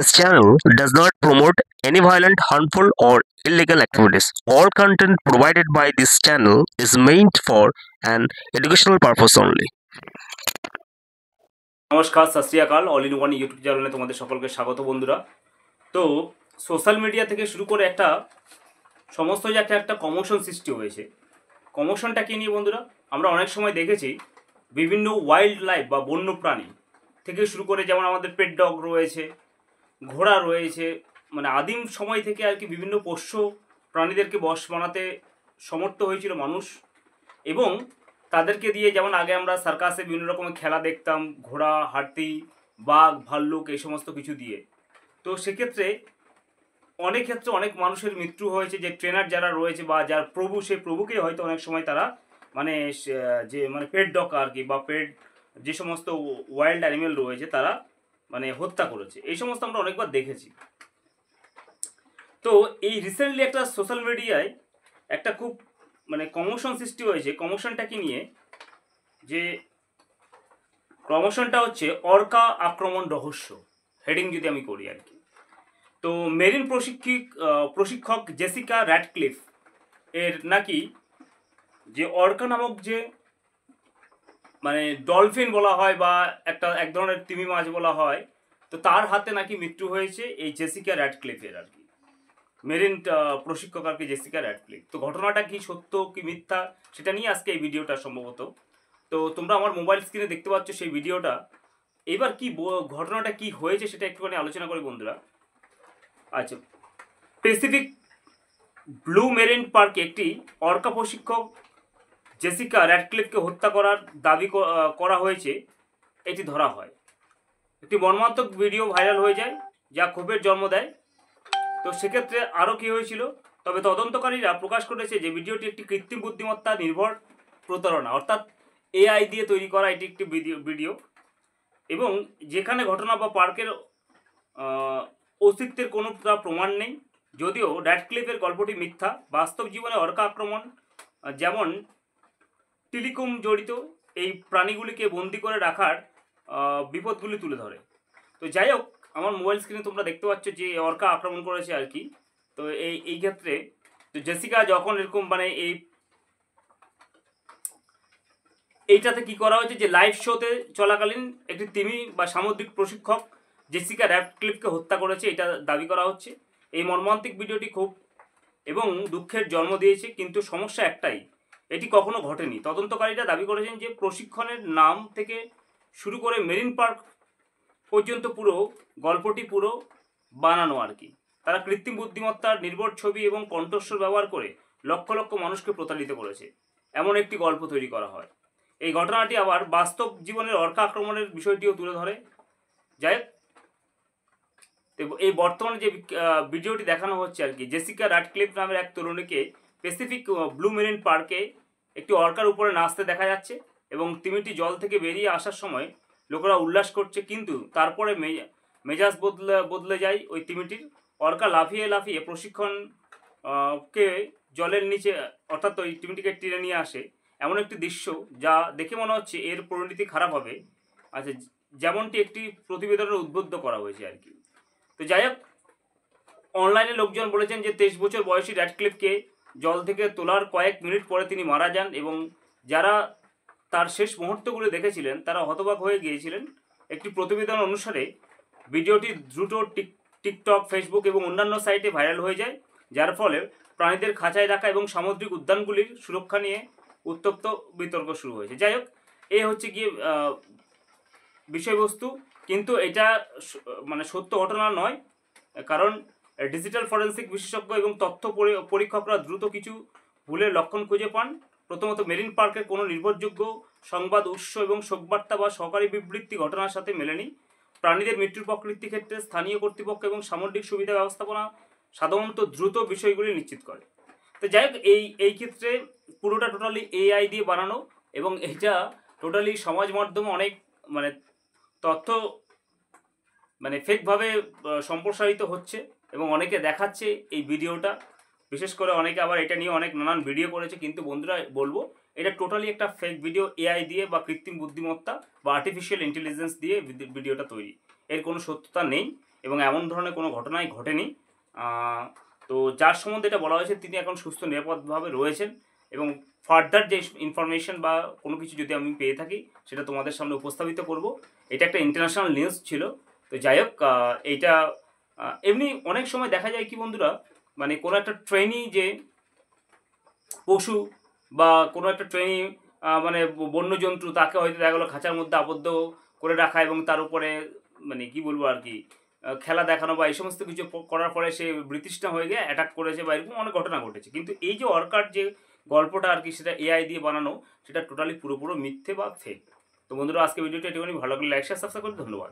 This channel does not promote any violent, harmful, or illegal activities. All content provided by this channel is meant for an educational purpose only. নমস্কার, সত শ্রী আকাল। All in one YouTube চ্যানেলে তোমাদের সকলকে স্বাগত বন্ধুরা। তো social media থেকে শুরু করে একটা সমস্ত যে একটা কমোশন সৃষ্টি হয়েছে। কমোশনটা কি নিয়ে বন্ধুরা? আমরা অনেক সময় দেখেছি বিভিন্ন ওয়াইল্ড লাইফ বা বন্য প্রাণী থেকে শুরু করে, যেমন আমাদের পেট ডগ রয়েছে, ঘোড়া রয়েছে, মানে আদিম সময় থেকে আর কি বিভিন্ন পোষ্য প্রাণীদেরকে বশ বানাতে সমর্থ হয়েছিল মানুষ। এবং তাদেরকে দিয়ে, যেমন আগে আমরা সার্কাসে বিভিন্ন রকমের খেলা দেখতাম, ঘোড়া, হাতি, বাঘ, ভাল্লুক, এই সমস্ত কিছু দিয়ে। তো সেক্ষেত্রে অনেক ক্ষেত্রে অনেক মানুষের মৃত্যু হয়েছে, যে ট্রেনার যারা রয়েছে বা যার প্রভু, সেই প্রভুকে হয়তো অনেক সময় তারা মানে পেট ডগ আর কি, বা পেট যে সমস্ত ওয়াইল্ড অ্যানিমেল রয়েছে তারা মানে হত্যা করেছে। এই সমস্ত আমরা অনেকবার দেখেছি। তো এই রিসেন্টলি একটা সোশ্যাল মিডিয়ায় একটা খুব মানে কমোশন সৃষ্টি হয়েছে। কমোশনটা কি নিয়ে? যে কমোশনটা হচ্ছে অর্কা আক্রমণ রহস্য, হেডিং যদি আমি করি আর কি। তো মেরিন প্রশিক্ষক জেসিকা র্যাডক্লিফ এর নাকি যে অর্কা নামক যে মানে ডলফিন বলা হয় বা এক ধরনের তিমি মাছ বলা হয়, তো তার হাতে নাকি মৃত্যু হয়েছে এই জেসিকা র্যাডক্লিফের আর কি, মেরিন প্রশিক্ষক আর কি, জেসিকা র্যাডক্লিফ। তো ঘটনাটা কি সত্য কি মিথ্যা সেটা নিয়ে আজকে এই ভিডিওটা সম্ভবত। তো তোমরা আমার মোবাইল স্ক্রিনে দেখতে পাচ্ছ সেই ভিডিওটা। এবার কি ঘটনাটা কি হয়েছে সেটা একটুখানি আলোচনা করি বন্ধুরা। আচ্ছা, প্যাসিফিক ব্লু মেরিন পার্কে একটি অর্কা প্রশিক্ষক জেসিকা র্যাডক্লিফকে হত্যা করার দাবি করা হয়েছে, এটি ধরা হয়। একটি মর্মান্তিক ভিডিও ভাইরাল হয়ে যায়, যা ক্ষোভের জন্ম দেয়। তো সেক্ষেত্রে আরও কী হয়েছিল? তবে তদন্তকারীরা প্রকাশ করেছে যে ভিডিওটি একটি কৃত্রিম বুদ্ধিমত্তা নির্ভর প্রতারণা, অর্থাৎ এআই দিয়ে তৈরি করা এটি একটি ভিডিও, এবং যেখানে ঘটনা বা পার্কের অস্তিত্বের কোনো প্রমাণ নেই। যদিও র্যাডক্লিফের গল্পটি মিথ্যা, বাস্তব জীবনে অর্কা আক্রমণ যেমন টেলিকম জড়িত এই প্রাণীগুলিকে বন্দি করে রাখার বিপদগুলি তুলে ধরে। তো যাই হোক, আমার মোবাইল স্ক্রিনে তোমরা দেখতে পাচ্ছ যে অর্কা আক্রমণ করেছে আর কি। তো এই ক্ষেত্রে তো জেসিকা যখন এরকম মানে এইটাতে কি করা হয়েছে, যে লাইভ শোতে চলাকালীন একটি তিমি বা সামুদ্রিক প্রশিক্ষক জেসিকা র্যাডক্লিফকে হত্যা করেছে, এটা দাবি করা হচ্ছে। এই মর্মান্তিক ভিডিওটি খুব এবং দুঃখের জন্ম দিয়েছে, কিন্তু সমস্যা একটাই, এটি কখনো ঘটেনি। তদন্তকারীরা দাবি করেছেন যে প্রশিক্ষণের নাম থেকে শুরু করে মেরিন পার্ক পর্যন্ত পুরো গল্পটি পুরো বানানো আর কি। তারা কৃত্রিম বুদ্ধিমত্তার নির্ভর ছবি এবং কণ্ঠস্বর ব্যবহার করে লক্ষ লক্ষ মানুষকে প্রতারিত করেছে, এমন একটি গল্প তৈরি করা হয়। এই ঘটনাটি আবার বাস্তব জীবনের অর্কা আক্রমণের বিষয়টিও তুলে ধরে। যাই হোক, এই বর্তমানে যে ভিডিওটি দেখানো হচ্ছে আর কি, জেসিকা র্যাডক্লিফ নামের এক তরুণীকে প্যাসিফিক ব্লু মেরিন পার্কে একটি অর্কার উপরে নাচতে দেখা যাচ্ছে, এবং তিমিটি জল থেকে বেরিয়ে আসার সময় লোকেরা উল্লাস করছে। কিন্তু তারপরে মেজাজ বদলে যায় ওই তিমিটির। অর্কা লাফিয়ে লাফিয়ে প্রশিক্ষণ কে জলের নিচে, অর্থাৎ ওই তিমিটিকে টেনে নিয়ে আসে। এমন একটি দৃশ্য যা দেখে মনে হচ্ছে এর পরিণতি খারাপ হবে, আচ্ছা, যেমনটি একটি প্রতিবেদনে উদ্বুদ্ধ করা হয়েছে আর কি। তো যাই হোক, অনলাইনে লোকজন বলেছেন যে 23 বছর বয়সী র্যাডক্লিফকে জল থেকে তোলার কয়েক মিনিট পরে তিনি মারা যান, এবং যারা তার শেষ মুহূর্তগুলো দেখেছিলেন তারা হতবাক হয়ে গিয়েছিলেন। একটি প্রতিবেদন অনুসারে ভিডিওটি দ্রুত টিকটক, ফেসবুক এবং অন্যান্য সাইটে ভাইরাল হয়ে যায়, যার ফলে প্রাণীদের খাঁচায় রাখা এবং সামুদ্রিক উদ্যানগুলির সুরক্ষা নিয়ে উত্তপ্ত বিতর্ক শুরু হয়েছে। যাই হোক, এই হচ্ছে গিয়ে বিষয়বস্তু, কিন্তু এটা মানে সত্য ঘটনা নয়, কারণ ডিজিটাল ফরেন্সিক বিশেষজ্ঞ এবং তথ্য পরীক্ষকরা দ্রুত কিছু ভুলের লক্ষণ খুঁজে পান। প্রথমত, মেরিন পার্কের কোনো নির্ভরযোগ্য সংবাদ উৎস এবং শোকবার্তা বা সরকারি বিবৃতি ঘটনার সাথে মেলেনি। প্রাণীদের মৃত্যুর প্রকৃতি ক্ষেত্রে স্থানীয় কর্তৃপক্ষ এবং সামরিক সুবিধা ব্যবস্থাপনা সাধারণত দ্রুত বিষয়গুলি নিশ্চিত করে। তো যাই হোক, এই ক্ষেত্রে পুরোটা টোটালি এআই দিয়ে বানানো, এবং এটা টোটালি সমাজ মাধ্যমে অনেক মানে তথ্য মানে ফেকভাবে সম্প্রসারিত হচ্ছে, এবং অনেকে দেখাচ্ছে এই ভিডিওটা। বিশেষ করে অনেকে আবার এটা নিয়ে অনেক নানান ভিডিও করেছে, কিন্তু বন্ধুরা বলবো এটা টোটালি একটা ফেক ভিডিও, এআই দিয়ে বা কৃত্রিম বুদ্ধিমত্তা বা আর্টিফিশিয়াল ইন্টেলিজেন্স দিয়ে ভিডিওটা তৈরি, এর কোনো সত্যতা নেই। এবং এমন ধরনের কোনো ঘটনাই ঘটেনি। তো যার সম্বন্ধে এটা বলা হয়েছে তিনি এখন সুস্থ নিরাপদভাবে রয়েছেন, এবং ফার্দার যে ইনফরমেশন বা কোনো কিছু যদি আমি পেয়ে থাকি সেটা তোমাদের সামনে উপস্থাপিত করব। এটা একটা ইন্টারন্যাশনাল নিউজ ছিল। তো যাই হোক, এইটা এমনি অনেক সময় দেখা যায় কি বন্ধুরা, মানে কোনো একটা ট্রেনি যে পশু বা কোনো একটা ট্রেনি মানে বন্যজন্তু, তাকে হয়তো দেখা গেলো খাঁচার মধ্যে আবদ্ধ করে রাখা এবং তার উপরে মানে কি বলবো আর কি খেলা দেখানো বা এই সমস্ত কিছু করার পরে সে ব্রিটিশটা হয়ে গিয়ে অ্যাটাক করেছে বা এরকম অনেক ঘটনা ঘটেছে। কিন্তু এই যে অর্কার যে গল্পটা আর কি, সেটা এআই দিয়ে বানানো, সেটা টোটালি পুরোপুরো মিথ্যে বা ফেক। তো বন্ধুরা, আজকে ভিডিওটা এটুকুনি। ভালো লাগলে লাইক শেয়ার সাবস্ক্রাইব করে ধন্যবাদ।